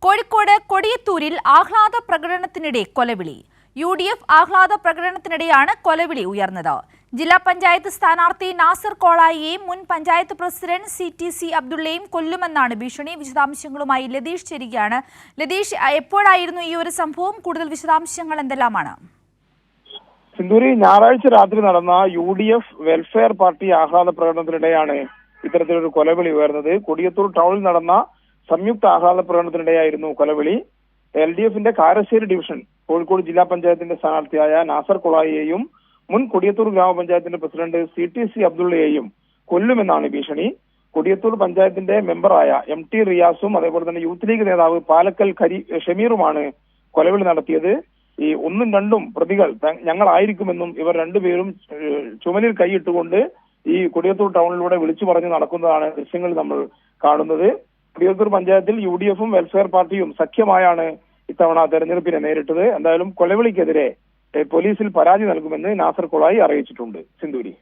കോഴിക്കോട് കൊടിയത്തൂരിൽ ആഹ്ലാദ പ്രകടനത്തിനിടെ കൊലവിളി. UDF ആഹ്ലാദ പ്രകടനത്തിനിടെയാണ് കൊലവിളി ഉയർന്നത്. ജില്ലാ പഞ്ചായത്ത് സ്ഥാനാർത്ഥി നാസർ കോളായിയെയും മുൻ പഞ്ചായത്ത് പ്രസിഡന്റ് CTC അബ്ദുള്ളയെയും കൊല്ലുമെന്നാണ് ഭീഷണി. വിശദാംശങ്ങളുമായി ലതീഷ് ചേരുകയാണ്. ലതീഷ്, എപ്പോഴായിരുന്നു ഈ ഒരു സംഭവം? കൂടുതൽ വിശദാംശങ്ങൾ എന്തെല്ലാമാണ്? സിന്ദൂരി, ഞായറാഴ്ച രാത്രി നടന്ന UDF വെൽഫെയർ പാർട്ടി ആഹ്ലാദ പ്രകടനത്തിനിടെയാണ് ഇത്തരത്തിലൊരു കൊലവിളി ഉയർന്നത്. കൊടിയത്തൂർ ടൗണിൽ നടന്ന സംയുക്ത ആഹ്ലാദ പ്രകടനത്തിനിടെയായിരുന്നു കൊലവിളി. LDFന്റെ കാരശ്ശേരി ഡിവിഷൻ കോഴിക്കോട് ജില്ലാ പഞ്ചായത്തിന്റെ സ്ഥാനാർത്ഥിയായ നാസർ കൊളായിയെയും മുൻ കൊടിയത്തൂർ ഗ്രാമപഞ്ചായത്തിന്റെ പ്രസിഡന്റ് CTC അബ്ദുള്ളയെയും കൊല്ലുമെന്നാണ് ഭീഷണി. കൊടിയത്തൂർ പഞ്ചായത്തിന്റെ മെമ്പറായ MT റിയാസും അതേപോലെ തന്നെ യൂത്ത് ലീഗ് നേതാവ് പാലക്കൽ ഷമീറുമാണ് കൊലവിളി നടത്തിയത്. ഈ ഒന്നും രണ്ടും പ്രതികൾ ഞങ്ങളായിരിക്കുമെന്നും ഇവർ രണ്ടുപേരും ചുമലിൽ കൈയിട്ടുകൊണ്ട് ഈ കൊടിയത്തൂർ ടൗണിലൂടെ വിളിച്ചു പറഞ്ഞു നടക്കുന്നതാണ് ദൃശ്യങ്ങൾ നമ്മൾ കാണുന്നത്. കൊടിയത്തൂർ പഞ്ചായത്തിൽ UDFും വെൽഫെയർ പാർട്ടിയും സഖ്യമായാണ് ഇത്തവണ തെരഞ്ഞെടുപ്പിനെ നേരിട്ടത്. എന്തായാലും കൊലവിളിക്കെതിരെ പോലീസിൽ പരാതി നൽകുമെന്ന് നാസർ കൊളായി അറിയിച്ചിട്ടുണ്ട്. സിന്ദൂരി.